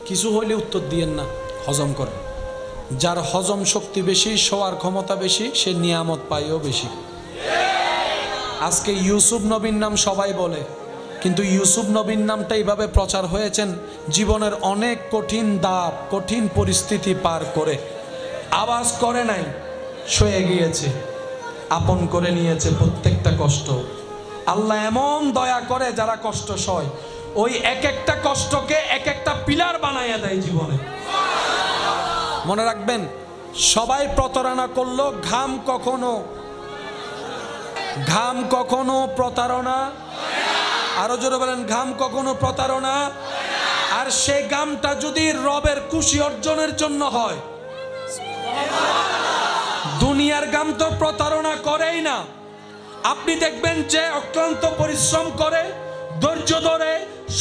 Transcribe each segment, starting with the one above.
কিছু হইলে উত্তর দিয়েন না, হজম করেন। যার হজম শক্তি বেশি, শোয়ার ক্ষমতা বেশি, সে নিয়ামত পাইও বেশি। আজকে ইউসুফ নবীর নাম সবাই বলে, কিন্তু ইউসুফ নবীর নামটা এইভাবে প্রচার হয়েছেন জীবনের অনেক কঠিন ধাপ, কঠিন পরিস্থিতি পার করে। আওয়াজ করে নাই, সয়ে গিয়েছে, আপন করে নিয়েছে প্রত্যেকটা কষ্ট। আল্লাহ এমন দয়া করে যারা কষ্ট সয়, ওই এক একটা কষ্টকে এক একটা পিলার বানাইয়া দেয় জীবনে। মনে রাখবেন, সবাই প্রতারণা করলো, ঘাম কখনো প্রতারণা, আরো জোরে বলেন, ঘাম কখনো প্রতারণা। আর সেই ঘামটা যদি রবের খুশি অর্জনের জন্য হয়, দুনিয়ার ঘাম তো প্রতারণা করেই না। আপনি দেখবেন যে অক্লান্ত পরিশ্রম করে, ধৈর্য ধরে,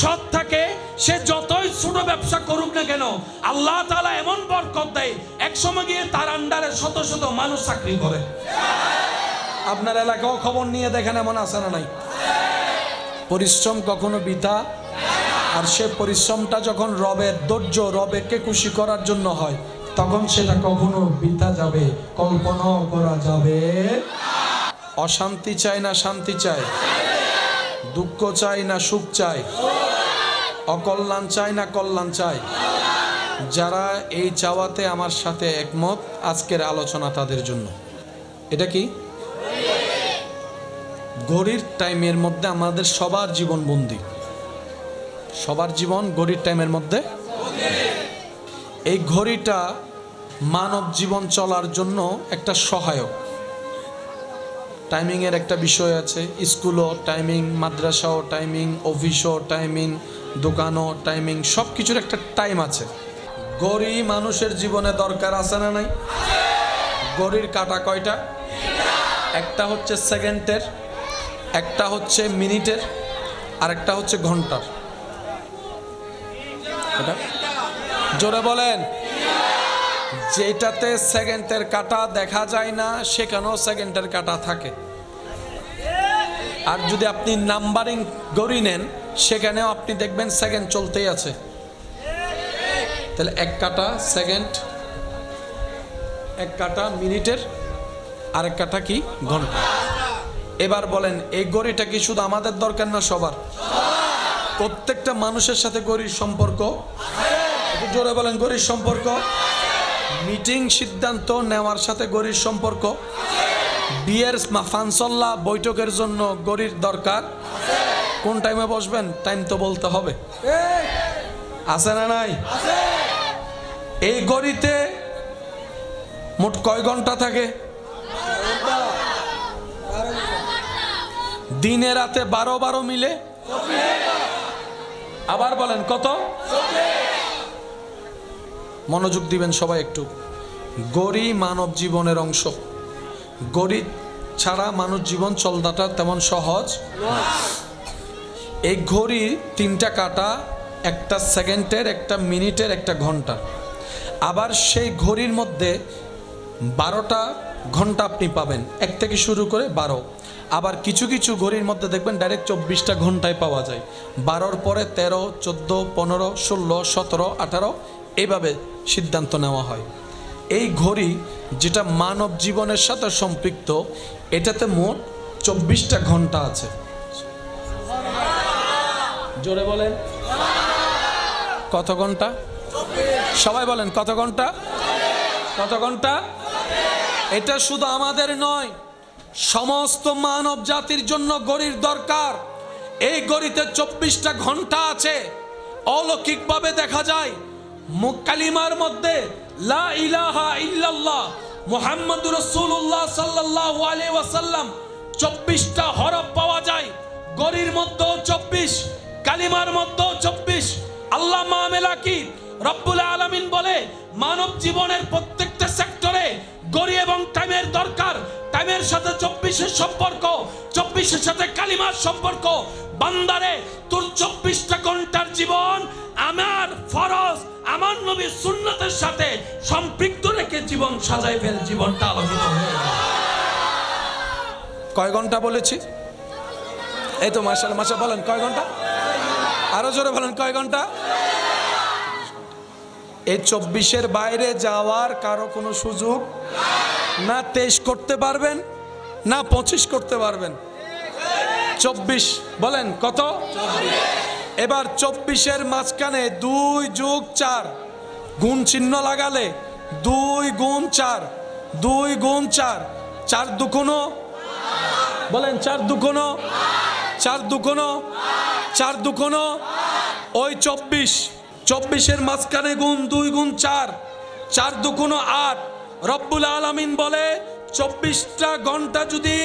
সৎ থাকে, সে যতই ছোট ব্যবসা করুক না কেন, আল্লাহ তাআলা এমন বরকত দেয়, একসময় গিয়ে তার আন্ডারে শত শত মানুষ চাকরি করে। আপনার এলাকাও খবর নিয়ে দেখেন, এমন আছে না নাই? পরিশ্রম কখনো বৃথা, আর সে পরিশ্রমটা যখন রবের ধৈর্য, রবেকে খুশি করার জন্য হয়, তখন সেটা কখনো বৃথা যাবে কল্পনাও করা যাবে। অশান্তি চাই না শান্তি চাই, দুঃখ চাই না সুখ চাই, অকল্যাণ চাই না কল্যাণ চাই। যারা এই চাওয়াতে আমার সাথে একমত, আজকের আলোচনা তাদের জন্য। এটা কি? ঘড়ির টাইমের মধ্যে আমাদের সবার জীবন বন্দী, সবার জীবন ঘড়ির টাইমের মধ্যে। এই ঘড়িটা মানব জীবন চলার জন্য একটা সহায়ক। টাইমিংয়ের একটা বিষয় আছে, স্কুলও টাইমিং, মাদ্রাসাও টাইমিং, অফিসও টাইমিং, দোকানও টাইমিং, সব কিছুর একটা টাইম আছে। ঘড়ি মানুষের জীবনে দরকার আছে না নাই? ঘড়ির কাঁটা কয়টা? একটা হচ্ছে সেকেন্ডের, একটা হচ্ছে মিনিটের, আর একটা হচ্ছে ঘন্টার। জোরে বলেন। যেটাতে সেকেন্ডের কাঁটা দেখা যায় না, সেখানেও সেকেন্ডের কাঁটা থাকে। আর যদি আপনি নাম্বারিং ঘড়ি নেন, সেখানেও আপনি দেখবেন সেকেন্ড চলতেই আছে। তাহলে এক কাঁটা সেকেন্ড, এক কাঁটা মিনিটের, আর এক কাঁটা কি ঘন্টা। এবার বলেন, এই ঘড়িটা কি শুধু আমাদের দরকার না সবার? প্রত্যেকটা মানুষের সাথে ঘড়ির সম্পর্ক। জোরে বলেন, ঘড়ির সম্পর্ক। মিটিং সিদ্ধান্ত নেওয়ার সাথে ঘড়ির সম্পর্ক। বিয়ের ফাংশনলা বৈঠকের জন্য ঘড়ির দরকার। কোন টাইমে বসবেন, টাইম তো বলতে হবে, আছে না নাই? এই ঘড়িতে মোট কয় ঘন্টা থাকে? দিনে রাতে 12 মিলে। আবার বলেন কত? মনোযোগ দিবেন সবাই একটু। ঘড়ি মানব জীবনের অংশ। ঘড়ি ছাড়া মানুষ জীবন চলাটা তেমন সহজ। এই ঘড়ি তিনটা কাঁটা, একটা সেকেন্ডের, একটা মিনিটের, একটা ঘন্টা। আবার সেই ঘড়ির মধ্যে 12টা ঘন্টা আপনি পাবেন, এক থেকে শুরু করে 12। আবার কিছু কিছু ঘড়ির মধ্যে দেখবেন ডাইরেক্ট 24টা ঘন্টায় পাওয়া যায়। 12র পরে 13, 14, 15, 16, 17, 18 এইভাবে সিদ্ধান্ত নেওয়া হয়। এই ঘড়ি যেটা মানব জীবনের সাথে সম্পৃক্ত, এটাতে মোট 24টা ঘন্টা আছে। জোরে বলেন, কত ঘন্টা? সবাই বলেন, কত ঘন্টা? কত ঘন্টা? এটা শুধু আমাদের নয়, সমস্ত মানব জাতির জন্য ঘড়ির দরকার। এই ঘড়িতে 24টা ঘন্টা আছে। অলৌকিকভাবে দেখা যায় কালিমার মধ্যে লা ইলাহা ইল্লাল্লাহ মুহাম্মাদুর রাসূলুল্লাহ সাল্লাল্লাহু আলাইহি ওয়াসাল্লাম 24টা হরফ পাওয়া যায়। ঘড়ির মধ্যেও 24, কালিমার মধ্যেও 24। আল্লাহ মামেলা কি রব্বুল আলামিন বলে, মানব জীবনের প্রত্যেকটা সেক্টরে ঘড়ি এবং টাইমের দরকার। টাইমের সাথে 24-এর সম্পর্ক, 24-এর সাথে কালিমার সম্পর্ক। বান্দারে, তোর 24টা ঘন্টার জীবন আমার ফরজ, আমার নবীর সুন্নতের সাথে সম্পৃক্ত রেখে জীবন সাজাই ফেল, জীবনটা আলোকিত হয়ে যাবে। কয় ঘন্টা বলেছি? এই তো মাশাআল্লাহ, মাশাআল্লাহ। বলেন কয় ঘন্টা? আরো জোরে বলেন, কয় ঘন্টা? এই 24-এর বাইরে যাওয়ার কারো কোনো সুযোগ না। 23 করতে পারবেন না 25 করতে পারবেন। 24 বলেন কত? এবার 24-এর মাঝখানে 2 যোগ 4 গুণ চিহ্ন লাগালে 2 গুণ 4, 2 গুণ 4, 4 দুগুণ বলেন 4 দুগুণ, 4 দুগুণ, 4 দুগুণ ওই 24। 24-এর মাঝখানে গুণ 2 গুণ 4, 4 দুগুণ 8। রব্বুল আলামিন বলে 24টা ঘন্টা যদি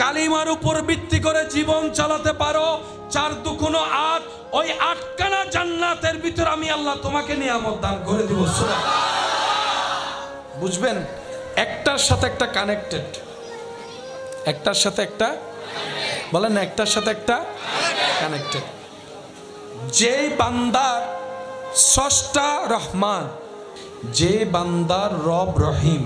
কালিমার উপর ভিত্তি করে জীবন চালাতে পারো, 4 দুগুণ 8, ওই 8খানা জান্নাতের ভিতর আমি আল্লাহ তোমাকে নিয়ামত দান করে দিব। বুঝবেন, একটার সাথে একটা কানেক্টেড, একটার সাথে একটা বলেন না, একটার সাথে একটা কানেক্টেড। যেই বান্দার স্রষ্টা রহমান, যে বান্দার রব রহিম,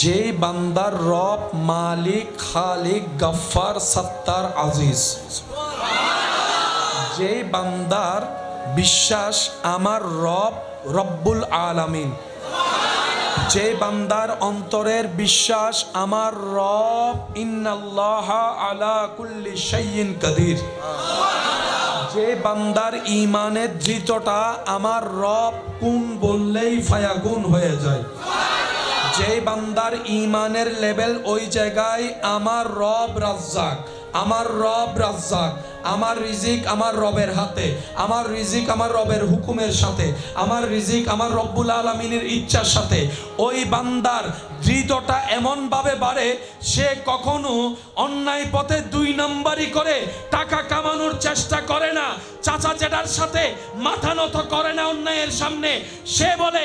যে বান্দার রব মালিক খালিক গফফার সত্তার আজিজ, যে বান্দার বিশ্বাস আমার রব রব্বুল আলামিন, যে বান্দার অন্তরের বিশ্বাস আমার রব ইন্নাল্লাহা আলা কুল্লি শাইইন কাদির, যে বান্দার ঈমানের দৃঢ়তা আমার রব কুন বললেই ফায়াকুন হয়ে যায়, যে বান্দার ঈমানের লেভেল ওই জায়গায় আমার রব রাজ্জাক, আমার রব রাজ্জাক, আমার রিজিক আমার রবের হাতে, আমার রিজিক আমার রবের হুকুমের সাথে, আমার রিজিক আমার রব্বুল আলামিনের ইচ্ছার সাথে, ওই বান্দার দৃঢ়তা এমন ভাবে বাড়ে সে কখনো অন্যায় পথে 2 নাম্বারি করে টাকা কামানোর চেষ্টা করে না, চাচা জেঠার সাথে মাথা নত করে না অন্যায়ের সামনে। সে বলে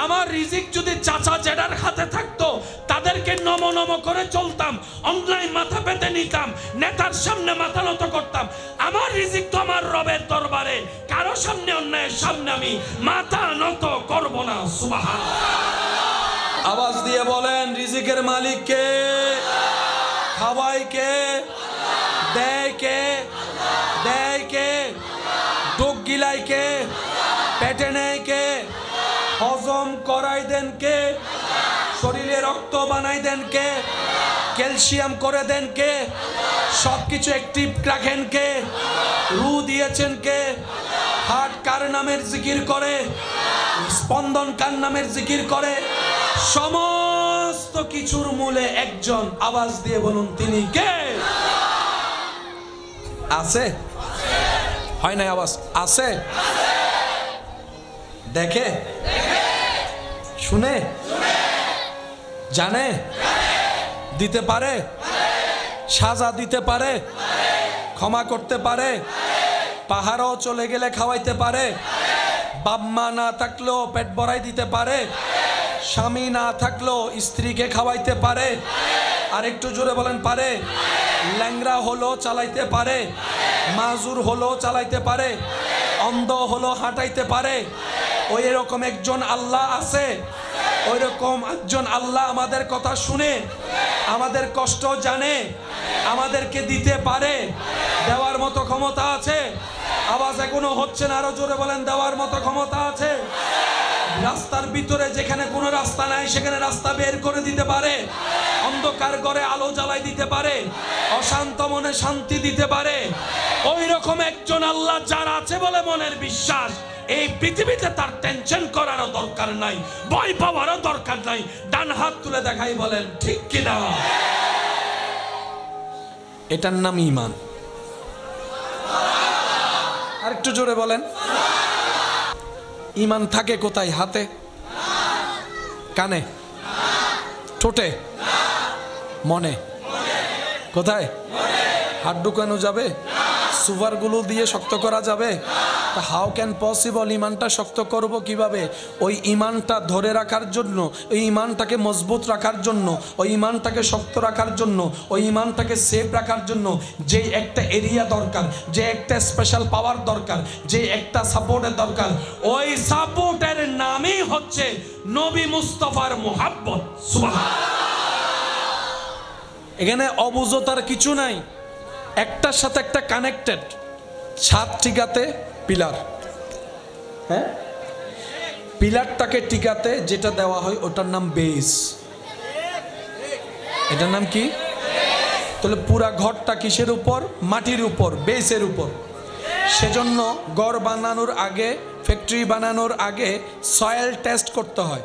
আমার রিজিক যদি চাচা জেঠার হাতে থাকতো তাদেরকে নম নম করে চলতাম, অন্যায় মাথা পেতে নিতাম, নেতার সামনে মাথা নত করতাম। আমার রিজিক তো আমার রবের দরবারে, কারো সামনে অন্যায়ের সামনে আমি মাথা নত করব না। সুবহানাল্লাহ। আওয়াজ দিয়ে বলেন রিজিকের মালিক কে? খাওয়ায় কে? দেয় কে? দেয় কে? ডোক গিলাই কে? পেটে নেয় কে? হজম করাই দেন কে? শরীরে রক্ত বানাই দেন কে? ক্যালসিয়াম করে দেন কে? সবকিছু অ্যাক্টিভ রাখেন কে? রু দিয়েছেন কে? হার্ট কার নামের জিকির করে? স্পন্দন কার নামের জিকির করে? সমস্ত কিছুর মূলে একজন, আওয়াজ দিয়ে বলুন তিনি কে? আছে? হয় না আওয়াজ? আছে? দেখে? শুনে? জানে? দিতে পারে? সাজা দিতে পারে? ক্ষমা করতে পারে? পাহাড়ও চলে গেলে খাওয়াইতে পারে? বাপ মা না থাকলেও পেট ভরাই দিতে পারে? স্বামী না থাকলেও স্ত্রীকে খাওয়াইতে পারে? আর একটু জোরে বলেন পারে? ল্যাংরা হলো চালাইতে পারে? মাজুর হলো চালাইতে পারে? অন্ধ হলো হাঁটাইতে পারে? ওই রকম একজন আল্লাহ আছে। ওই রকম একজন আল্লাহ আমাদের কথা শুনে, আমাদের কষ্ট জানে, আমাদেরকে দিতে পারে। দেওয়ার মতো ক্ষমতা আছে। আওয়াজ এখনো হচ্ছে না, আরো জোরে বলেন দেওয়ার মতো ক্ষমতা আছে। রাস্তার ভিতরে যেখানে কোনো রাস্তা নাই সেখানে রাস্তা বের করে দিতে পারে। অন্ধকার ঘরে আলো জ্বালাই দিতে পারে। অশান্ত মনে শান্তি দিতে পারে। ওই রকম একজন আল্লাহ যার আছে বলে মনের বিশ্বাস, এই পৃথিবীতে তার টেনশন করারও দরকার নাই, ভয় পাওয়ারও দরকার নাই। ডান হাত তুলে দেখাই বলেন ঠিক কিনা? এটার নাম ঈমান। আর একটু জোরে বলেন। ঈমান থাকে কোথায়? হাতে, কানে, ঠোঁটে, মনে। কোথায়? হাত ঢুকানো যাবে? সুপারগুলো দিয়ে শক্ত করা যাবে? How can possible? ইমানটা শক্ত করব কিভাবে? ওই ইমানটা ধরে রাখার জন্য, ওই ইমানটাকে মজবুত রাখার জন্য, ওই ইমানটাকে শক্ত রাখার জন্য, ওই ইমানটাকে সেফ রাখার জন্য যে একটা এরিয়া দরকার, যে একটা স্পেশাল পাওয়ার দরকার, যে একটা সাপোর্টের দরকার, ওই সাপোর্টের নামই হচ্ছে নবী মুস্তাফার মুহাব্বত। সুবহানাল্লাহ। এখানে অবুঝতার কিছু নাই, একটার সাথে একটা কানেক্টেড। ছাদ ঠিকাতে পিলার, হ্যাঁ, পিলারটাকে টিকাতে যেটা দেওয়া হয় ওটার নাম বেস। এটার নাম কি? তাহলে পুরা ঘরটা কিসের উপর? মাটির উপর, বেসের উপর। সেজন্য ঘর বানানোর আগে, ফ্যাক্টরি বানানোর আগে সয়েল টেস্ট করতে হয়,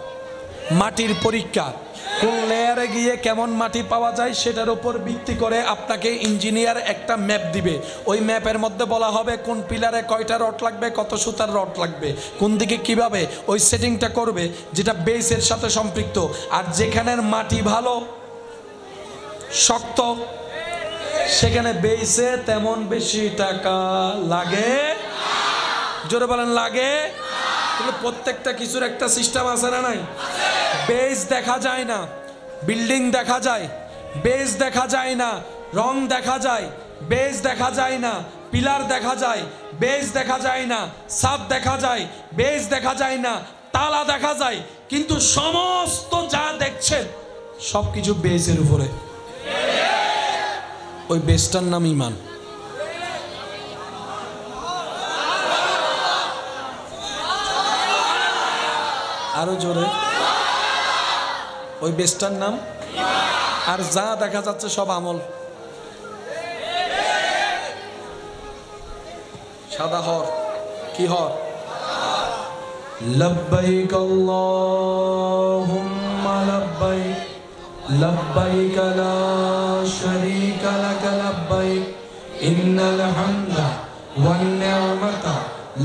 মাটির পরীক্ষা। কোন লেয়ারে গিয়ে কেমন মাটি পাওয়া যায় সেটার উপর ভিত্তি করে আপনাকে ইঞ্জিনিয়ার একটা ম্যাপ দিবে। ওই ম্যাপের মধ্যে বলা হবে কোন পিলারে কয়টা রড লাগবে, কত সুতার রড লাগবে, কোন দিকে কিভাবে ওই সেটিংটা করবে, যেটা বেসের সাথে সম্পৃক্ত। আর যেখানের মাটি ভালো, শক্ত, সেখানে বেসে তেমন বেশি টাকা লাগে। জোরে বলেন লাগে। তাহলে প্রত্যেকটা কিছুর একটা সিস্টেম আছে না নাই? বেস দেখা যায় না, বিল্ডিং দেখা যায়, বেস দেখা যায় না, রং দেখা যায়, বেস দেখা যায় না, পিলার দেখা যায়, বেস দেখা যায় না, ছাদ দেখা যায়, বেস দেখা যায় না, তালা দেখা যায়, কিন্তু সমস্ত যা দেখছেন সবকিছু বেসের উপরে। ওই বেসটার নাম ঈমান। আরো জোরে। ওই বেসটার নাম। আর যা দেখা যাচ্ছে সব আমল। সাদা হর কি হর? লব্বাইক আল্লাহুম্মা লব্বাইক লব্বাইক লা শারীকা লাক লব্বাইক ইন্নাল হামদা ওয়ান নি'মাতা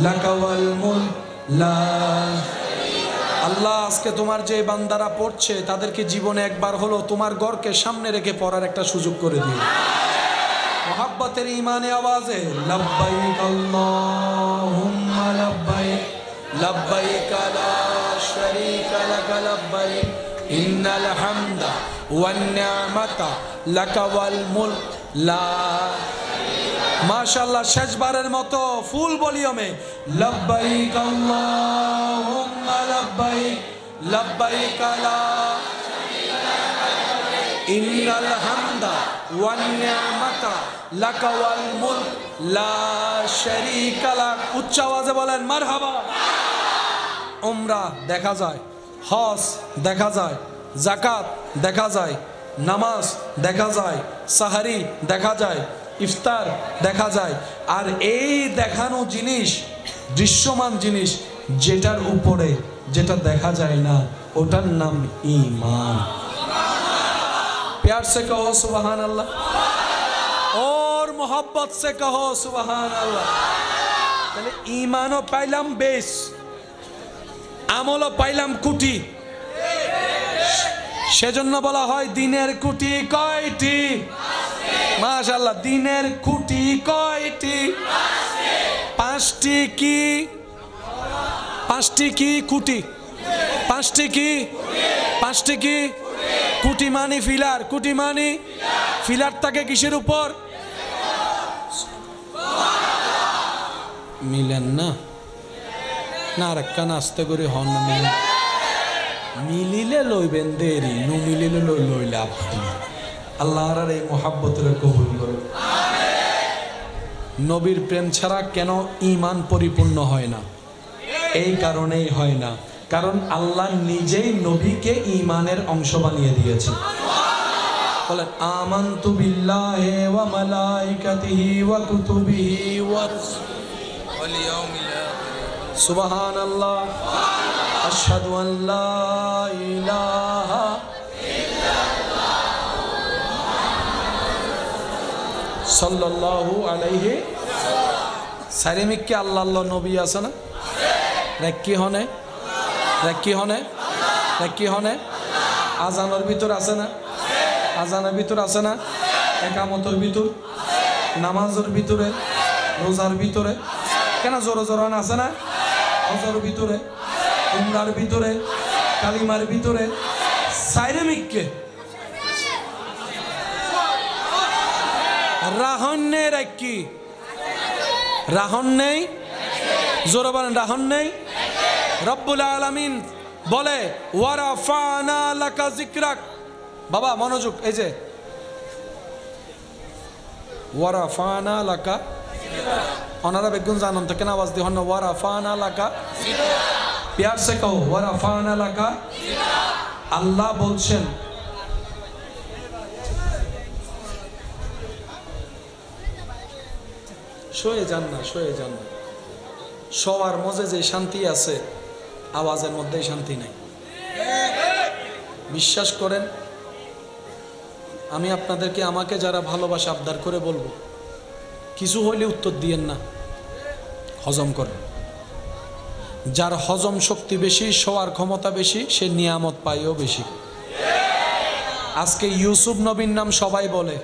লাকা ওয়াল মুলক লা। আল্লাহ, আজকে তোমার যে বান্দারা পড়ছে তাদেরকে জীবনে একবার হলো তোমার ঘরকে সামনে রেখে পড়ার একটা সুযোগ করে দিও। মোহাব্বতের ইমানে আওয়াজে লব্বাইক আল্লাহুম্মা লব্বাইক লব্বাইক লা শারীকা লাক লব্বাইক ইন্নাল হামদা ওয়ান নি'মাতা লাকা ওয়াল মুলক লা। মাশাআল্লাহ, শেষবারের মতো ফুল ভলিউমে লব্বাইক আল্লাহুম্মা লব্বাইক লব্বাইক লা ইন্নাল হামদা ওয়ান নি'মাতা লাকা ওয়াল মুলক লা শারীকা লাক। উচ্চ আওয়াজে বলেন মারহাবা। উমরা দেখা যায়, হজ দেখা যায়, যাকাত দেখা যায়, নামাজ দেখা যায়, সাহারি দেখা যায়, ইফতার দেখা যায়। আর এই দেখানো জিনিস, দৃশ্যমান জিনিস, যেটার উপরে যেটা দেখা যায় না, ওটার নাম ঈমান। प्यार से कहो सुबहान अल्लाह और मोहब्बत से कहो सुबहान अल्लाह। তাহলে ঈমানও পাইলাম বেস, আমলও পাইলাম কুটি। সেজন্য বলা হয় দিনের কুটি কয়টি? মাশাআল্লাহ, দিনের কুটি কয়টি? পাঁচটি। কি? পাঁচটি কি কুটি? পাঁচটি কি? পাঁচটি কি? কুটি মানি ফিলার। কুটি মানি ফিলার থাকে কিসের উপর? মিলেন না না রাক্কান আস্তে করে হন না। মিলিলে লইবেন দেরি, নু মিলিলে লইলে আপনি। আল্লাহর এই মোহাব্বতের কবুল করুন। নবীর প্রেম ছাড়া কেন ঈমান পরিপূর্ণ হয় না? এই কারণেই হয় না, কারণ আল্লাহ নিজেই নবীকে ঈমানের অংশ বানিয়ে দিয়েছেন। বলেন আমানতু বিল্লাহি ওয়া মালাইকাতিহি ওয়া কুতুবিহি ওয়া ওয়াল ইয়াউমিল আখির। সুবহানাল্লাহ। আশহাদু আন লা ইলাহা ইল্লাল্লাহ সাল্লাল্লাহু আলাইহি সারিমিককে আল্লাহ আল্লাহ নবী আছে না? রাক্কি হনে রাক্কি হনে রাক্কি হনে আজানের ভিতর আছে না? আজানের ভিতর আছে না? একামতের ভিতর, নামাজের ভিতরে, রোজার ভিতরে, কেন জোর জোরান আছে না? হজের ভিতরে, উমরার ভিতরে, কালিমার ভিতরে, সাইরেমিককে রাহন নেই। রাক্কি রাহন নেই, জোরে বলেন রাহন নেই। রব্বুল আলামিন বলে ওয়ারাফানা লাকা যিকরাক। বাবা মনোযোগ, এই যে ওয়ারাফানা লাকা, ওনারা বেগুন জানান তো কেন আওয়াজ দিহন না? ওয়ারাফানা লাকা प्यार से कहो व रफाना लका। আল্লাহ বলছেন শুয়ে যান না, শুয়ে যান না। শোয়ার মধ্যে যে শান্তি আছে আওয়াজের মধ্যে শান্তি নাই। বিশ্বাস করেন, আমি আপনাদেরকে আমাকে যারা ভালোবাসা আবদার করে বলবো, কিছু হইলে উত্তর দিয়েন না, হজম করেন। যার হজম শক্তি বেশি, শোয়ার ক্ষমতা বেশি, সে নিয়ামত পায়ও বেশি। আজকে ইউসুফ নবীর নাম সবাই বলে,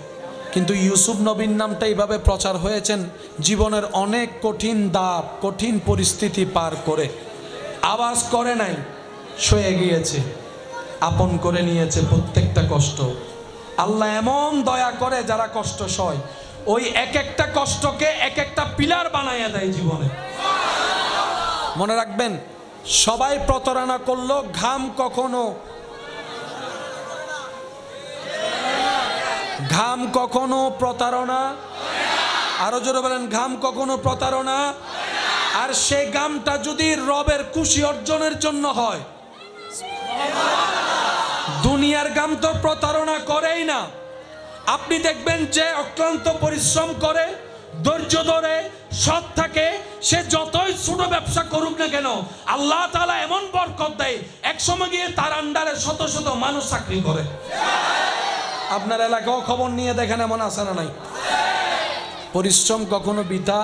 কিন্তু ইউসুফ নবীর নামটা এইভাবে প্রচার হয়েছেন জীবনের অনেক কঠিন ধাপ, কঠিন পরিস্থিতি পার করে। আওয়াজ করে নাই, শুয়ে গিয়েছে, আপন করে নিয়েছে প্রত্যেকটা কষ্ট। আল্লাহ এমন দয়া করে যারা কষ্ট সয়, ওই এক একটা কষ্টকে এক একটা পিলার বানাইয়া দেয় জীবনে। মনে রাখবেন, সবাই প্রতারণা করলো, ঘাম কখনো প্রতারণা, আরো জোরে বলেন, ঘাম কখনো প্রতারণা। আর সেই ঘামটা যদি রবের খুশি অর্জনের জন্য হয়, দুনিয়ার ঘাম তো প্রতারণা করেই না। আপনি দেখবেন যে অক্লান্ত পরিশ্রম করে, ধৈর্য ধরে, সৎ থাকে, সে যতই ছোট ব্যবসা করুক না কেন, আল্লাহ তাআলা এমন বরকত দেয়, একসময় গিয়ে তার আন্ডারে শত শত মানুষ চাকরি করে। আপনার এলাকাও খবর নিয়ে দেখেন, এমন আছে না নাই? পরিশ্রম কখনো বৃথা,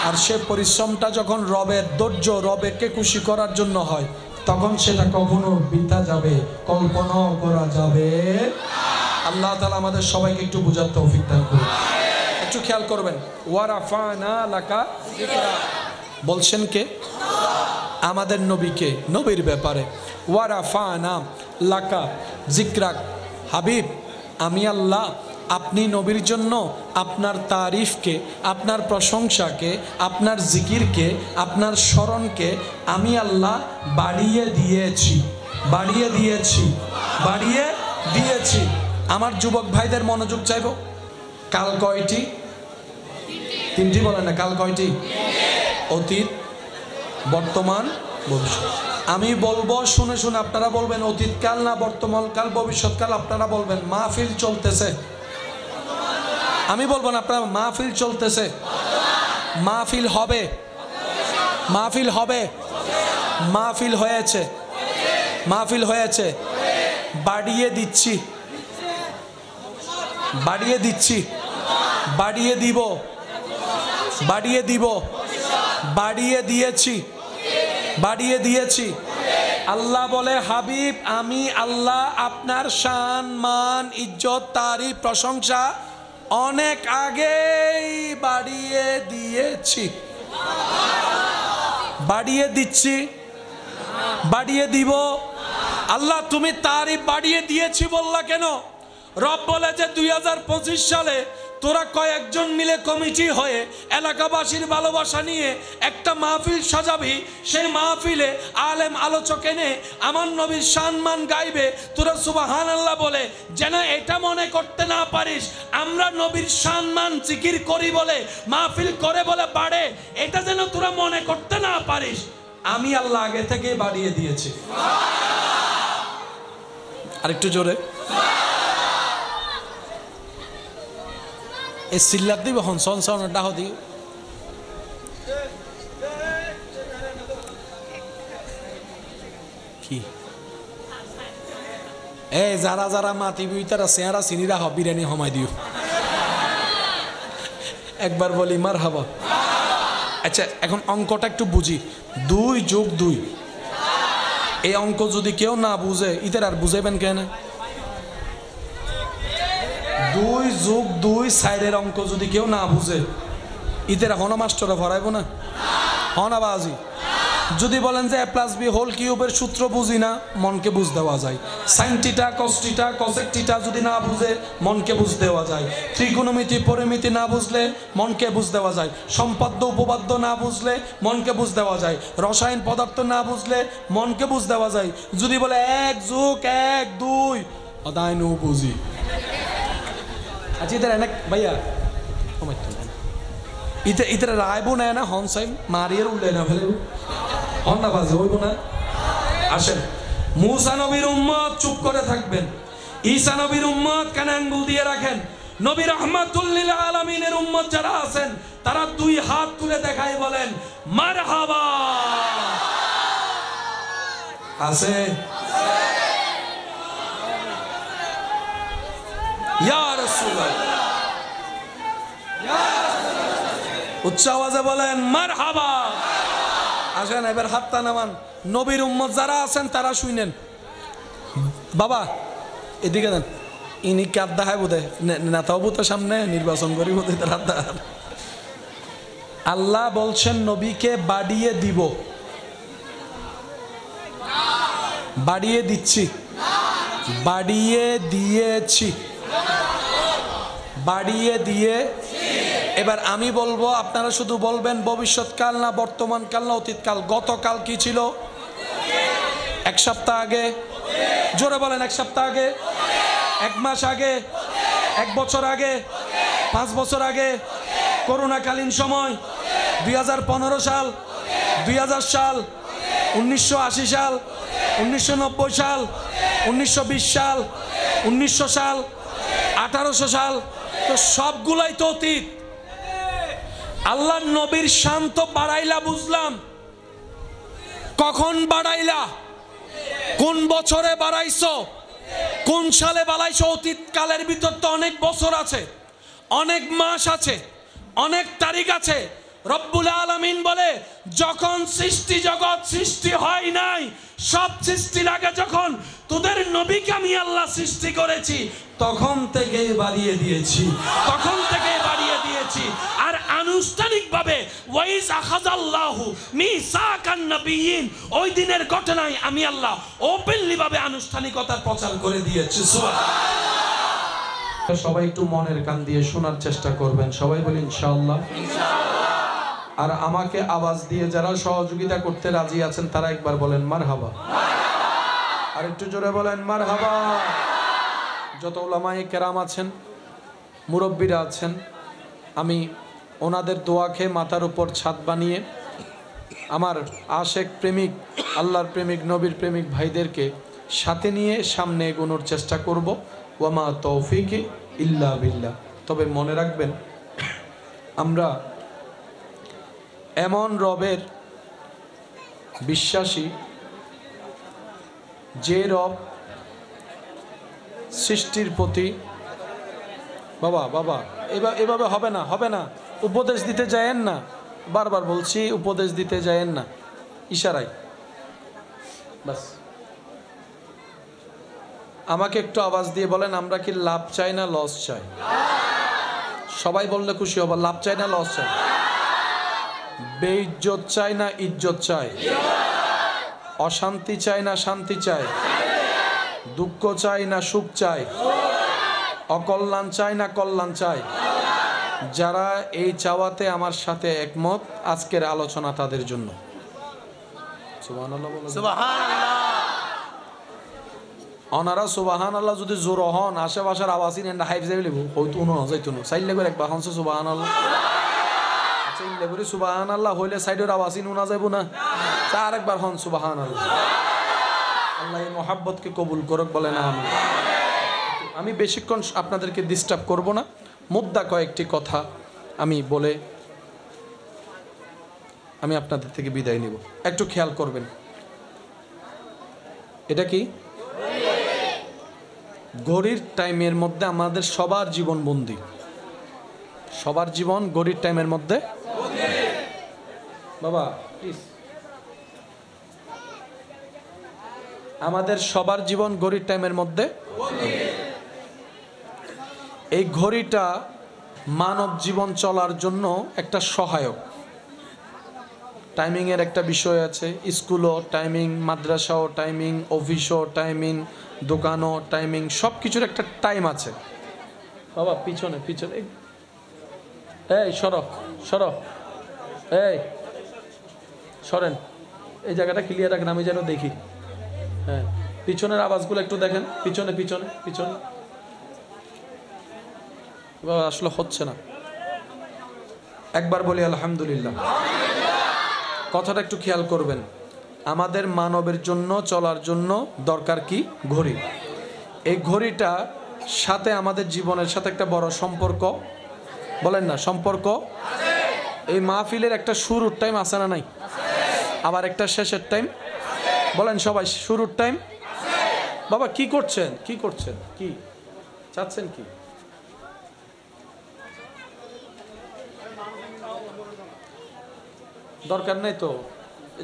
আর সে পরিশ্রমটা যখন রবের ধৈর্য, রবেকে খুশি করার জন্য হয়, তখন সেটা কখনো বৃথা যাবে কল্পনাও করা যাবে। আল্লাহ তাআলা আমাদের সবাইকে একটু বুঝার তৌফিক দান করুন। একটু খেয়াল করবেন, ওয়া রাফানা লাকা যিকরা বলছেন কে? আমাদের নবীকে, নবীর ব্যাপারে। ওয়া রাফানা লাকা যিকরাক, হাবিব আমি আল্লাহ আপনি নবীর জন্য আপনার তারিফকে, আপনার প্রশংসাকে, আপনার জিকিরকে, আপনার স্মরণকে আমি আল্লাহ বাড়িয়ে দিয়েছি, বাড়িয়ে দিয়েছি, বাড়িয়ে দিয়েছি। আমার যুবক ভাইদের মনোযোগ চাইব। কাল কয়টি? তিনটি বলেন না, কাল কয়টি? অতীত, বর্তমান, ভবিষ্যৎ। আমি বলবো, শুনে শুনে আপনারা বলবেন অতীতকাল না বর্তমানকাল, ভবিষ্যৎকাল। আপনারা বলবেন মাহফিল চলতেছে। আমি বলবো না, আপনারা মাহফিল চলতেছে। মাহফিল হবে, মাহফিল হবে, মাহফিল হয়েছে, মাহফিল হয়েছে। বাড়িয়ে দিচ্ছি, বাড়িয়ে দিচ্ছি, বাড়িয়ে দিব, বাড়িয়ে দিব, বাড়িয়ে দিয়েছি, বাড়িয়ে দিয়েছি। আল্লাহ বলে, হাবিব আমি আল্লাহ আপনার শান, মান, ইজ্জত, তারিফ, প্রশংসা অনেক আগেই বাড়িয়ে দিয়েছি, বাড়িয়ে দিচ্ছি, বাড়িয়ে দিব। আল্লাহ তুমি তারিফ বাড়িয়ে দিয়েছি বললা কেন? রব বলে যে 2025 সালে তোরা কয়েকজন মিলে কমিটি হয়ে এলাকাবাসীর ভালোবাসা নিয়ে একটা মাহফিল সাজাবি। সেই মাহফিলে আলেম আলোচক এনে আমার নবীর সম্মান গাইবে। তোরা সুবহানাল্লাহ বলে যেন এটা মনে করতে না পারিস আমরা নবীর সম্মান জিকির করি বলে, মাহফিল করে বলে বাড়ে, এটা যেন তোরা মনে করতে না পারিস। আমি আল্লাহ আগে থেকে বাড়িয়ে দিয়েছি। আরেকটু জোরে এই সিল্লার দিব হনসন সন ডাহ দিও। কি এ যারা যারা মাতি বুইতারা চেহারা চিনিরা হ বিরিয়ানি হমাই দিও। একবার বলি মারহাবা। আচ্ছা এখন অঙ্কটা একটু বুঝি। 2 যোগ 2 এই অঙ্ক যদি কেউ না বুঝে ইতার আর বুঝাইবেন কেন? 2 যোগ 2 সাইডের অঙ্ক যদি কেউ না বুঝে ইতার হন মাস্টাররা ভরাইব না? হন আবাজি। যদি বলেন যে a+b হোল কিউবের সূত্র বুঝি না, মনকে বুঝ দেওয়া যায়। Sine theta, cos theta, cosec theta যদি না বুঝে মনকে বুঝ দেওয়া যায়। ত্রিকোণমিতি, পরিমিতি না বুঝলে মনকে বুঝ দেওয়া যায়। সম্পাদ্য উপপাদ্য না বুঝলে মনকে বুঝ দেওয়া যায়। রসায়ন পদার্থ না বুঝলে মনকে বুঝ দেওয়া যায়। যদি বলে 1 যোগ 1 2 অদায় নো বুঝি। আচ্ছা ইতার এনে ভাইয়া ইতার রায়বো নেয় না হনসাইম মারিয়ার উল্লে না ফেলে হন্নাবাজি হইব না? আসেন, মুসা নবীর উম্মত চুপ করে থাকবেন, ঈসা নবীর উম্মত কানে আঙ্গুল দিয়ে রাখেন, নবী রাহমাতুল লিল আলামিনের উম্মত যারা আছেন তারা দুই হাত তুলে দেখাই বলেন মারহাবা। আছে? ইয়া রাসূলুল্লাহ, উচ্চ আওয়াজে বলেন মারহাবা। আসেন এবার হাতটা নামান, নবীর উম্মত যারা আছেন তারা শুনেন। বাবা এদিকে দেন, ইনি কার দেখায় বোধে নেতাও বোধে সামনে নির্বাচন করি বোধে তারা। আল্লাহ বলছেন নবীকে বাড়িয়ে দিব, বাড়িয়ে দিচ্ছি, বাড়িয়ে দিয়েছি, বাড়িয়ে দিয়ে। এবার আমি বলবো, আপনারা শুধু বলবেন ভবিষ্যৎকাল না বর্তমানকাল না অতীতকাল। গতকাল কি ছিল? এক সপ্তাহ আগে। জোরে বলেন, এক সপ্তাহ আগে, এক মাস আগে, এক বছর আগে, 5 বছর আগে, করোনাকালীন সময়, 2015 সাল, 2000 সাল, 1980 সাল, 1990 সাল, 1920 সাল, 1900 সাল, 1800 সাল, তো সবগুলাই তো অতীত। আল্লাহর নবীর শান তো বাড়াইলা বুঝলাম, কখন বাড়াইলা? কোন বছরে বাড়াইছো? কোন সালে বাড়াইছো? অতীত কালের ভিতর তো অনেক বছর আছে, অনেক মাস আছে, অনেক তারিখ আছে। রব্বুল আলামিন বলে যখন সৃষ্টি জগৎ সৃষ্টি হয় নাই, সব সৃষ্টির আগে যখন তোদের নবীকে আমি আল্লাহ সৃষ্টি করেছি তখন থেকে বাড়িয়ে দিয়েছি, তখন থেকে বাড়িয়ে দিয়েছি। আর আনুষ্ঠানিকভাবে ওয়াইজ আখাযাল্লাহু মিসাকান নাবিয়িন, ওই দিনের ঘটনায় আমি আল্লাহ ওপেনলি ভাবে আনুষ্ঠানিকতার প্রচার করে দিয়েছি। সুবহানাল্লাহ। সবাই একটু মনের কান দিয়ে শোনার চেষ্টা করবেন, সবাই বলেন ইনশাআল্লাহ। আর আমাকে আওয়াজ দিয়ে যারা সহযোগিতা করতে রাজি আছেন তারা একবার বলেন মারহাবা। আর একটু জোরে বলেন মারহাবা। যত উলামায়ে কেরাম আছেন, মুরব্বীরা আছেন, আমি ওনাদের দোয়া খেয়ে মাথার উপর ছাদ বানিয়ে আমার আশেক প্রেমিক, আল্লাহর প্রেমিক, নবীর প্রেমিক ভাইদেরকে সাথে নিয়ে সামনে এগোনোর চেষ্টা করব। ওয়ামা তৌফিকি ইল্লা বিল্লাহ। তবে মনে রাখবেন, আমরা এমন রবের বিশ্বাসী যে রব সৃষ্টির প্রতি, বাবা বাবা এভাবে হবে না, হবে না, উপদেশ দিতে যায়েন না, বারবার বলছি উপদেশ দিতে যায়েন না, ইশারায় বাস। আমাকে একটু আওয়াজ দিয়ে বলেন, আমরা কি লাভ চাই না লস চাই? সবাই বললে খুশি হব। লাভ চাই না লস চাই? বেইজ্জত চাই না ইজ্জত চাই? অশান্তি চাই না শান্তি চাই? দুঃখ চাই না সুখ চাই? অকল্যাণ চাই না কল্যাণ চাই? যারা এই চাওয়াতে আমার সাথে একমত, আজকের আলোচনা তাদের জন্য। সুবহানাল্লাহ বলেন। সুবহানাল্লাহ। অনারা সুবহানাল্লাহ যদি জোর হন, আশেপাশের আওয়াজই নেন হাইফ যাই লিব হয়তো উনো যাইতো না, চাইলে করে একবার হনছে সুবহানাল্লাহ। আচ্ছা ইল্লে করে সুবহানাল্লাহ হইলে সাইডের আওয়াজই নুনা যাইব না, চার একবার হন সুবহানাল্লাহ। আল্লাহ এই মহাব্বতকে কবুল করুক, বলেন আমিন। আমি বেশিক্ষণ আপনাদেরকে ডিস্টার্ব করব না, মুদ্দা কয়েকটি কথা আমি বলে আমি আপনাদের থেকে বিদায় নিব। একটু খেয়াল করবেন, এটা কি ঘড়ির টাইমের মধ্যে আমাদের সবার জীবন বন্দী, সবার জীবন ঘড়ির টাইমের মধ্যে। বাবা প্লিজ, আমাদের সবার জীবন ঘড়ির টাইমের মধ্যে। এই ঘড়িটা মানব জীবন চলার জন্য একটা সহায়ক। টাইমিং এর একটা বিষয় আছে, স্কুলও টাইমিং, মাদ্রাসাও টাইমিং, অফিসও টাইমিং, দোকানও টাইমিং, সব কিছুর একটা টাইম আছে। বাবা পিছনে পিছনে, এই সরো সরো, এই সরেন, এই জায়গাটা ক্লিয়ার রাখেন, আমি যেন দেখি। হ্যাঁ, পিছনের আওয়াজগুলো একটু দেখেন, পিছনে পিছনে পিছনে। আসলে হচ্ছে না, একবার বলি আলহামদুলিল্লাহ। কথাটা একটু খেয়াল করবেন। আমাদের মানবের জন্য চলার জন্য দরকার কি? ঘড়ি। এই ঘড়িটা সাথে আমাদের জীবনের সাথে একটা বড় সম্পর্ক, বলেন না সম্পর্ক? এই মাহফিলের একটা শুরুর টাইম আছে না নাই? আবার একটা শেষের টাইম, বলেন সবাই শুরুর টাইম। বাবা কি করছেন, কি করছেন, কি চাচ্ছেন, কি দরকার নেই তো,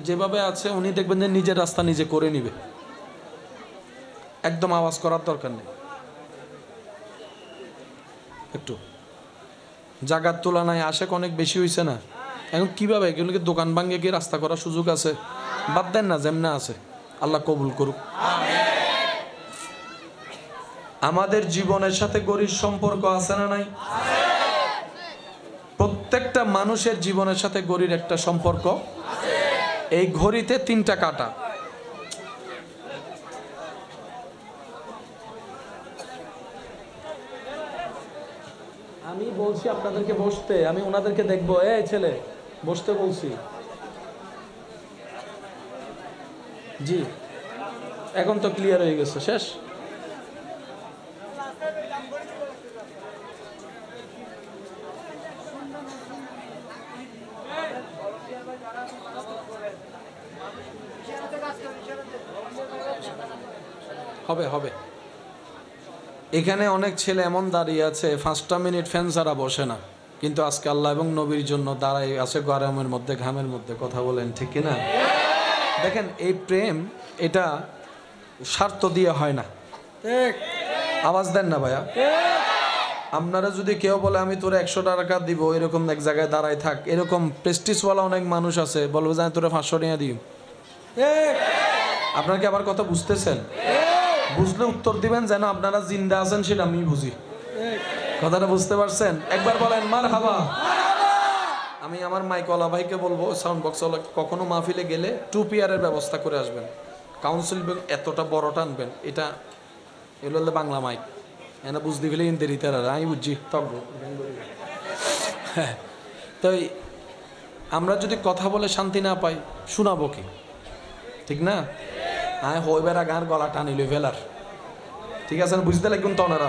যেভাবে আছে উনি দেখবেন যে নিজের রাস্তা নিজে করে নিবে, একদম আওয়াজ করার দরকার নেই। একটু জায়গার তুলনায় আশেক অনেক বেশি হয়েছে না? এখন কিভাবে এগুলোকে দোকান ভাঙ্গে গিয়ে রাস্তা করার সুযোগ আছে? বাদ দেন না, যেমন আছে, আল্লাহ কবুল করুক। আমাদের জীবনের সাথে গরির সম্পর্ক আছে না নাই? প্রত্যেকটা মানুষের জীবনের সাথে গরির একটা সম্পর্ক। এই ঘড়িতে 3টা কাঁটা। আমি বলছি আপনাদেরকে বসতে, আমি ওনাদেরকে দেখবো, এই ছেলে বসতে বলছি। জি এখন তো ক্লিয়ার হয়ে গেছে, শেষ। হবে হবে। এখানে অনেক ছেলে এমন দাঁড়িয়ে আছে 5টা মিনিট ফ্যান ছাড়া বসে না, কিন্তু আজকে আল্লাহ এবং নবীর জন্য দাঁড়াই আছে গরমের মধ্যে, ঘামের মধ্যে। কথা বলেন ঠিক কিনা? দেখেন এই প্রেম, এটা স্বার্থ দিয়ে হয় না। আওয়াজ দেন না ভাইয়া। আপনারা যদি কেউ বলে আমি তোরে 100 টাকা দিব, এরকম এক জায়গায় দাঁড়ায় থাক, এরকম প্রেস্টিজওয়ালা অনেক মানুষ আছে, বলবো যে আমি তোরে 500 টাকা দিই। আপনারা কি আবার কথা বুঝতেছেন? বুঝলে উত্তর দিবেন, যেন আপনারা জিন্দা আছেন সেটা আমি বুঝি। কথাটা বুঝতে পারছেন? একবার বলেন মারহাবা। আমি আমার মাইকওয়ালা ভাইকে বলবো, সাউন্ড বক্সওয়ালা, কখনো মাহফিলে গেলে 2 পেয়ারের ব্যবস্থা করে আসবেন। কাউন্সিল এতটা বড় টানবেন, এটা এগুলো হলে বাংলা মাইক, এনা বুঝতে গেলে ইন্দেরিতে আমি বুঝছি তব। তো আমরা যদি কথা বলে শান্তি না পাই, শোনাবো কি? ঠিক না? হ্যাঁ হইবার গান গলা টানিল ফেলার, ঠিক আছে বুঝতে লাগবেন তো ওনারা।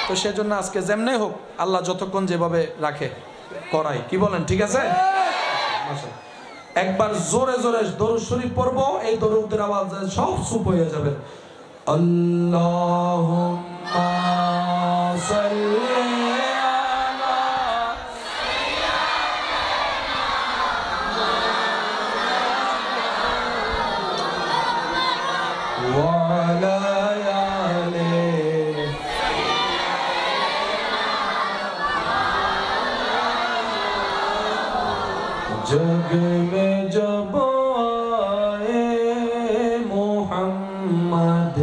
তো সেজন্য আজকে যেমনি হোক আল্লাহ যতক্ষণ যেভাবে রাখে করাই, কি বলেন? ঠিক আছে, একবার জোরে জোরে দরুদ শরীফ পড়বো, এই দরুদের আওয়াজ সব চুপ হয়ে যাবে। আল্লাহুম্মা সাল্লি जग में जब आए मोहम्मद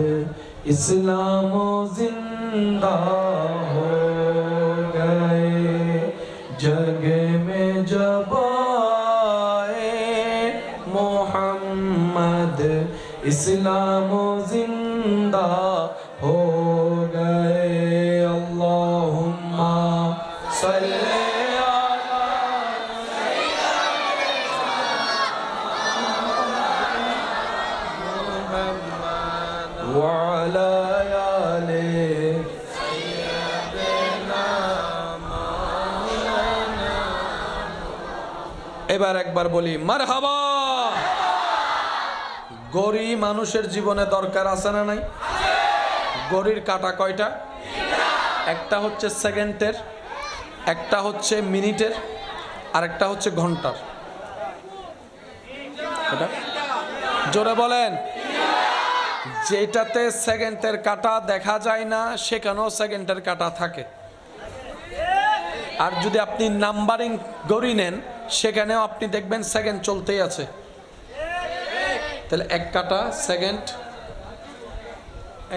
इस्लाम जिंदा हो गए। जग में जब आए मोहम्मद इस्लाम जिंदा हो गए। अल्लाहुम्मा सल्ली এবার একবার বলি মারহাবা। গড়ি মানুষের জীবনে দরকার আছে না নাই? গড়ির কাঁটা কয়টা? একটা হচ্ছে সেকেন্ডের, একটা হচ্ছে মিনিটের, আর একটা হচ্ছে ঘন্টার। জোরে বলেন। যেটাতে সেকেন্ডের কাঁটা দেখা যায় না সেখানেও সেকেন্ডের কাঁটা থাকে। আর যদি আপনি নাম্বারিং গড়ি নেন সেখানেও আপনি দেখবেন সেকেন্ড চলতেই আছে। তাহলে এক কাঁটা সেকেন্ড,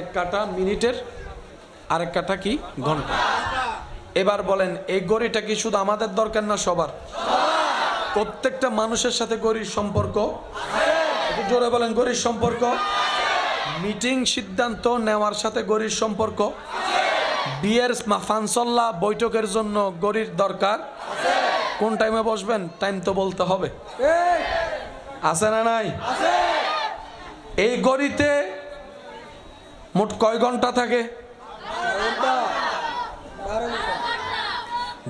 এক কাঁটা মিনিটের, আর এক কাঁটা কি ঘন্টা। এবার বলেন এই গড়িটা কি শুধু আমাদের দরকার না সবার? প্রত্যেকটা মানুষের সাথে গড়ির সম্পর্ক। একটু জোরে বলেন গড়ির সম্পর্ক। মিটিং সিদ্ধান্ত নেওয়ার সাথে গড়ির সম্পর্ক। বিয়ের ফানসল্লা বৈঠকের জন্য গড়ির দরকার। কোন টাইমে বসবেন টাইম তো বলতে হবে, আছে না নাই? এই ঘড়িতে মোট কয় ঘন্টা থাকে?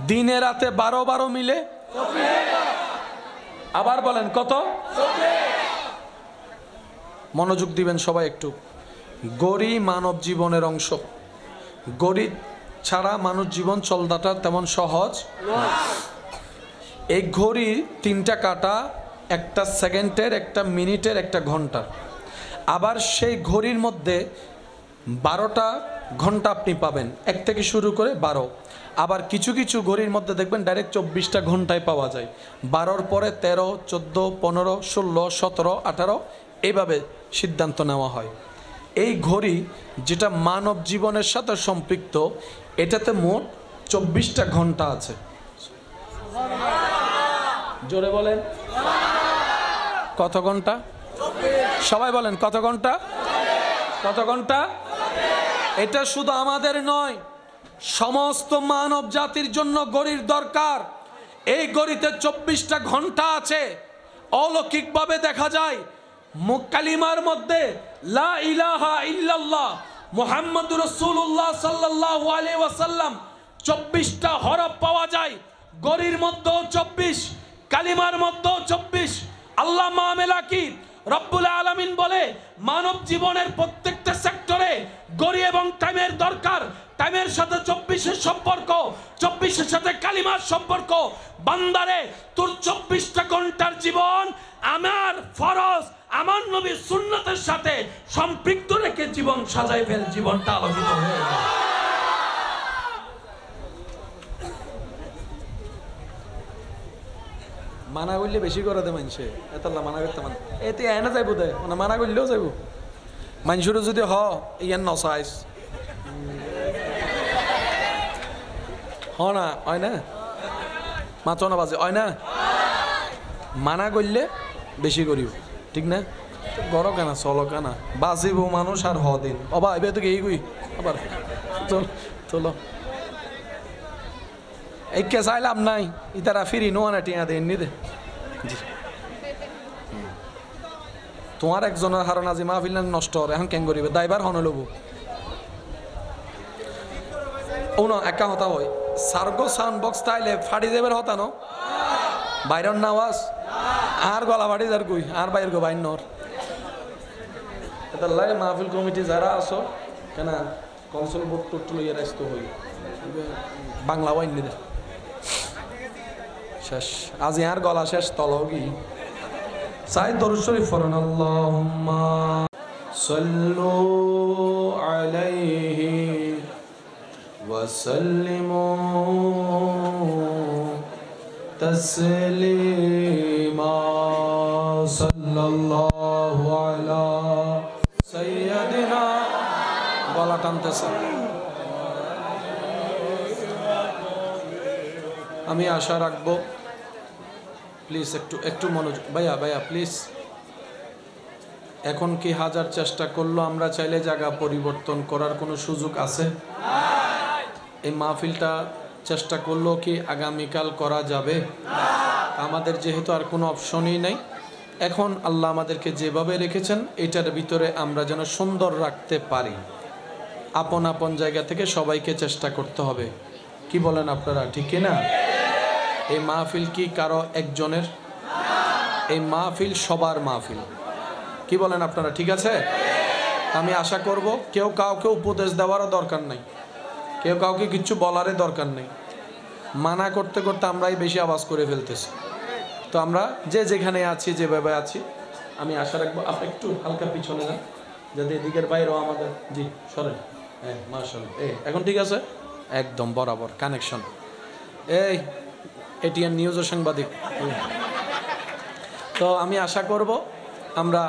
দিনে রাতে 12 মিলে। আবার বলেন কত? মনোযোগ দিবেন সবাই একটু। ঘড়ি মানব জীবনের অংশ। ঘড়ি ছাড়া মানুষ জীবন চলাটা তেমন সহজ। এই ঘড়ি 3টা কাঁটা, একটা সেকেন্ডের, একটা মিনিটের, একটা ঘন্টার। আবার সেই ঘড়ির মধ্যে 12টা ঘন্টা আপনি পাবেন, 1 থেকে শুরু করে 12। আবার কিছু কিছু ঘড়ির মধ্যে দেখবেন ডাইরেক্ট 24টা ঘন্টায় পাওয়া যায়। 12র পরে 13, 14, 15, 16, 17, 18 এইভাবে সিদ্ধান্ত নেওয়া হয়। এই ঘড়ি যেটা মানব জীবনের সাথে সম্পৃক্ত, এটাতে মোট 24টা ঘন্টা আছে। জোরে বলেন কত ঘন্টা? সবাই বলেন কত ঘন্টা? কত ঘন্টা? এটা শুধু আমাদের নয়, সমস্ত মানব জাতির জন্য ঘড়ির দরকার। এই ঘড়িতে 24টা ঘন্টা আছে। অলৌকিকভাবে দেখা যায় কালিমার মধ্যে লা ইলাহা ইল্লাল্লাহ মুহাম্মাদুর রাসূলুল্লাহ সাল্লাল্লাহু আলাইহি ওয়াসাল্লাম 24টা হরফ পাওয়া যায়। ঘড়ির মধ্যেও 24, কালিমার মধ্যেও 24। আল্লাহ মামেলা কি রব্বুল আলামিন বলে মানব জীবনের প্রত্যেকটা সেক্টরে ঘড়ি এবং টাইমের দরকার। টাইমের সাথে 24-এর সম্পর্ক, 24-এর সাথে কালিমার সম্পর্ক। বান্দারে, তোর 24টা ঘন্টার জীবন আমার ফরজ, আমার নবীর সুন্নতের সাথে সম্পৃক্ত রেখে জীবন সাজাই ফেল, জীবনটা আলোকিত হয়ে যাবে। মানা করলে বেশি করে দে মানুষে, এতলা মানা করতে মান এতে এনে যাইব দে, মানে মানা করলেও যাইব। মানুষের যদি ইয়ান নসাইস না হয় না, মাত্র না বাজে হয় না, মানা করলে বেশি করিব, ঠিক না? গড় কেনা চলো কেনা বাঁচিব মানুষ আর দিন অবা এবার তো এই গুই আবার চল চলো এইকে চাইলাম নাই ইতারা ফিরি নোয়ানা টিয়া দেন নি দে। তোমার একজনের হারণ আজি মাহফিল নষ্ট হরে এখন কেন করিবে দায়বার হন লব ও না একা হতা হয় সার্গো সাউন্ড বক্স তাইলে ফাড়ি দেবের হতা ন বাইরের নাওয়াজ আর গলা ফাড়ি যার কই আর বাইর গো বাইর নর এটা লাগে মাহফিল কমিটি যারা আছো কেন কনসল বোর্ড টোট লইয়া রাস্ত হই বাংলা ওয়াইন নিদে শেষ আজি আর গলা শেষ তলও কি সাইদ দরুদ শরীফ পড়ুন আল্লাহুম্মা সাল্লু আলাইহি ওয়া সাল্লিমু তাসলিমা সাল্লাল্লাহু আলা সাইয়্যিদিনা গলা টানতেছে। আমি আশা রাখবো প্লিজ একটু মনোযোগ ভাইয়া প্লিজ। এখন কি হাজার চেষ্টা করলো আমরা চাইলে জায়গা পরিবর্তন করার কোনো সুযোগ আছে? এই মাহফিলটা চেষ্টা করলো কি আগামীকাল করা যাবে? আমাদের যেহেতু আর কোনো অপশনই নেই, এখন আল্লাহ আমাদেরকে যেভাবে রেখেছেন এটার ভিতরে আমরা যেন সুন্দর রাখতে পারি। আপন আপন জায়গা থেকে সবাইকে চেষ্টা করতে হবে, কি বলেন আপনারা, ঠিক না? এই মাহফিল কি কারো একজনের? এই মাহফিল সবার মাহফিল, কি বলেন আপনারা, ঠিক আছে? আমি আশা করব কেউ কাউকে উপদেশ দেওয়ারও দরকার নাই, কেউ কাউকে কিচ্ছু বলারই দরকার নেই। মানা করতে করতে আমরাই বেশি আওয়াজ করে ফেলতেছি। তো আমরা যে যেখানে আছি যেভাবে আছি আমি আশা রাখবো আপনি একটু হালকা পিছনে যান যাতে এদিকের বাইরেও আমাদের জি সরেন। হ্যাঁ মাশাআল্লাহ, এখন ঠিক আছে, একদম বরাবর কানেকশন। এটিএন নিউজের সাংবাদিক। তো আমি আশা করব আমরা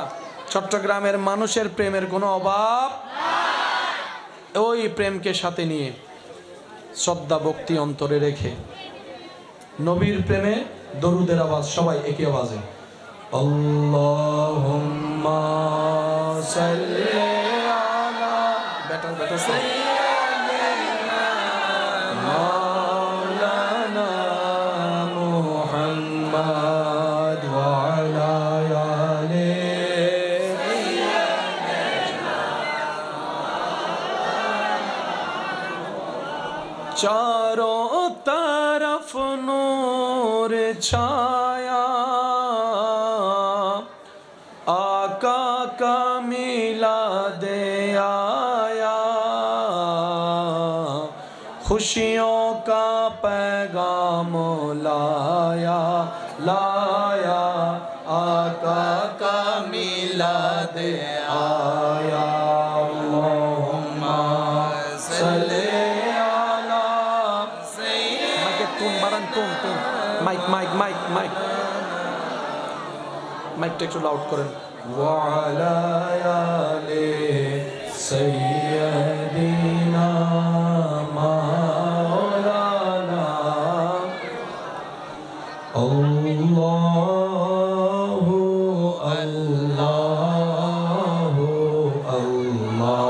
চট্টগ্রামের মানুষের প্রেমের কোনো অভাব, ওই প্রেমকে সাথে নিয়ে শ্রদ্ধা ভক্তি অন্তরে রেখে নবীর প্রেমে দরুদের আওয়াজ সবাই একই আওয়াজে আল্লাহুম্মা সাল্লি আলা বেটা মাওলানা মুহাম্মদ ওয়া আলা আলিহি चारों तरफ नूर छाया, आका का मिलाद आया, खुशियों का पैगाम लाया, लाया आका का मिलाद आया। अल्लाहुम्मा सल्ली अला सय्यिदिना, মাইকটা একটু লাউড করেন। ওয়া আলা আলি সাইয়্যিদিনা মাওলানা আল্লাহু আল্লাহু আল্লাহু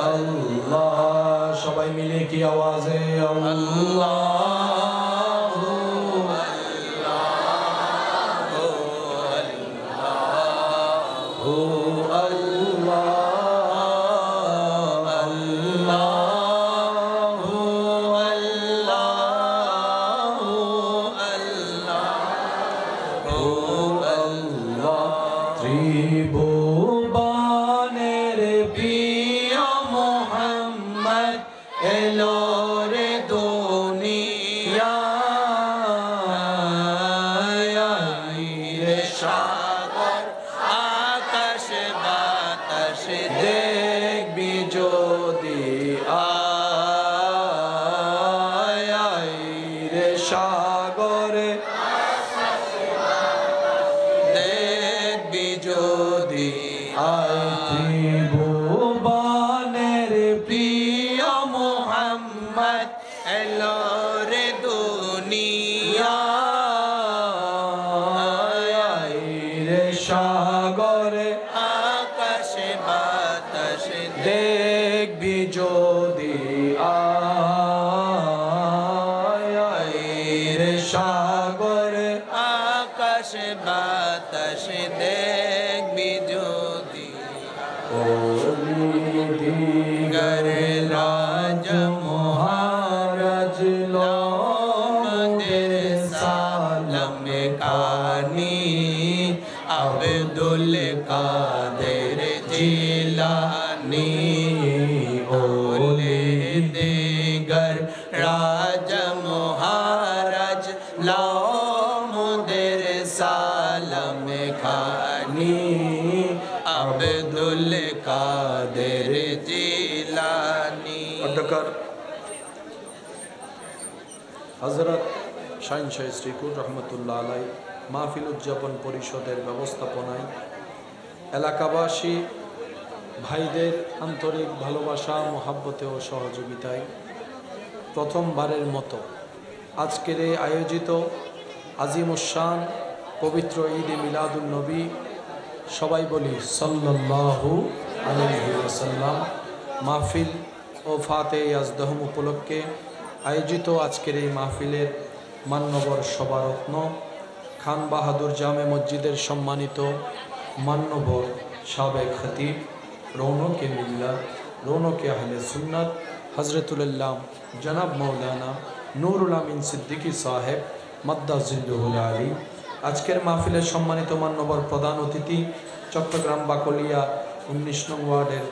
আল্লাহ সবাই মিলে কি আওয়াজে আল্লাহু আল্লাহু আল্লাহু আল্লাহ আল্লাহু আল্লাহু আল্লাহ। ত্রিভুবনের প্রিয় মোহাম্মদ এলো রে দুনিয়ায়, রে সাগর আকাশ বাতাস দেখবি যদি আয়, রে সাগরে দেখবি যদি আয়। ত্রিভুবনের প্রিয় মোহাম্মদ এলো রে দুনিয়ায়, রে সাগরে আকাশে বাতাসে দেখবি যদি আয়, রে সাগরে আকাশে বাতাসে দেখবি যদি। দিগর রাজ মহারাজ লোদের সালাম কানি, আব্দুল কাদের জিলানি ওলে দিগর রাজ মহারাজ লোদের সালাম খানি, আব্দুল কাদের জিলানি। অধ্যক্ষ হযরত শাহিন শাহ শ্রীকুর রহমতুল্লাহ আলাই মাহফিল উদযাপন পরিষদের ব্যবস্থাপনায় এলাকাবাসী ভাইদের আন্তরিক ভালোবাসা, মহাব্বতে ও সহযোগিতায় প্রথমবারের মতো আজকের এই আয়োজিত আজিমুশান পবিত্র ঈদে মিলাদুন নবী, সবাই বলি সাল্লাল্লাহু আলাইহি ওয়াসাল্লাম, মাহফিল ও ফাতে ইয়াজদহম উপলক্ষে আয়োজিত আজকের এই মাহফিলের মান্যবর সভারত্ন খান বাহাদুর জামে মসজিদের সম্মানিত মান্যবর সাবেক খতিব, রৌনকে মিল্লাত, রৌনকে আহলে সুন্নাত হযরতুল্লাহ জনাব মৌলানা নুরুল আমিন সিদ্দিকী সাহেব মাদ্দাজিল্লুহুল আলী, আজকের মাহফিলের সম্মানিত মান্যবর প্রধান অতিথি চট্টগ্রাম বাকলিয়া 19 নং ওয়ার্ডের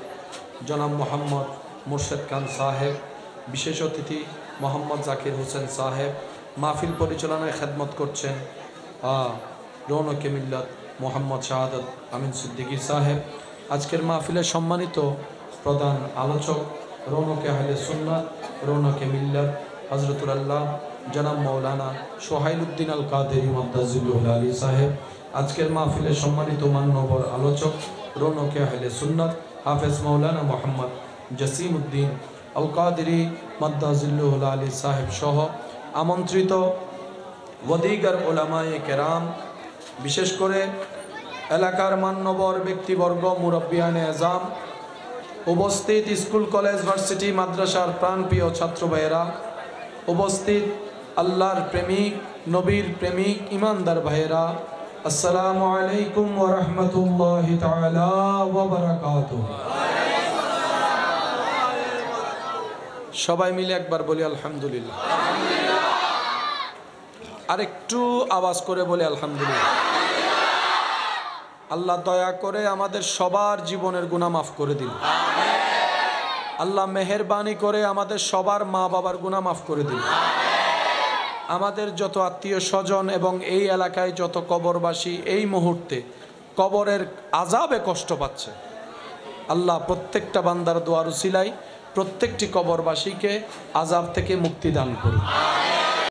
জনাব মোহাম্মদ মুর্শেদ খান সাহেব, বিশেষ অতিথি মোহাম্মদ জাকির হোসেন সাহেব, মাহফিল পরিচালনায় খেদমত করছেন রৌনকে মিল্লাত মোহাম্মদ শাহাদত আমিন সিদ্দিকী সাহেব, আজকের মাহফিলের সম্মানিত প্রধান আলোচক রৌনকে আহলে সুন্নাত, রৌনকে মিল্লাত হযরতুল্লাহ জনাব মৌলানা সোহাইল উদ্দিন আল কাদেরী মাদ্দাজিল্লুহুল আলী সাহেব, আজকের মাহফিলের সম্মানিত মান্যবর আলোচক রৌনকে আহলে সুন্নাত হাফেজ মৌলানা মোহাম্মদ জসিম উদ্দিন আল কাদেরী মাদ্দাজিল্লুহুল আলী সাহেব সহ আমন্ত্রিত ওয়াদিগার উলামায়ে কেরাম, বিশেষ করে এলাকার মান্যবর ব্যক্তিবর্গ, মুরব্বিয়ানে আজম, উপস্থিত স্কুল কলেজ ভার্সিটি মাদ্রাসার প্রাণপ্রিয় ছাত্র ভাইয়েরা, উপস্থিত আল্লাহর প্রেমিক, নবীর প্রেমিক, ইমানদার ভাইয়েরা, আসসালামু আলাইকুম ওয়া রাহমাতুল্লাহি তাআলা ওয়া বারাকাতুহু। সবাই মিলে একবার বলি আলহামদুলিল্লাহ। আরেকটু আওয়াজ করে বলি আলহামদুলিল্লাহ। আল্লাহ দয়া করে আমাদের সবার জীবনের গুনাহ মাফ করে দিন। আল্লাহ মেহেরবানি করে আমাদের সবার মা বাবার গুনাহ মাফ করে দিন। আমাদের যত আত্মীয় স্বজন এবং এই এলাকায় যত কবরবাসী এই মুহূর্তে কবরের আযাবে কষ্ট পাচ্ছে, আল্লাহ প্রত্যেকটা বান্দার দোয়ার উসিলায় প্রত্যেকটি কবরবাসীকে আযাব থেকে মুক্তি দান করুন।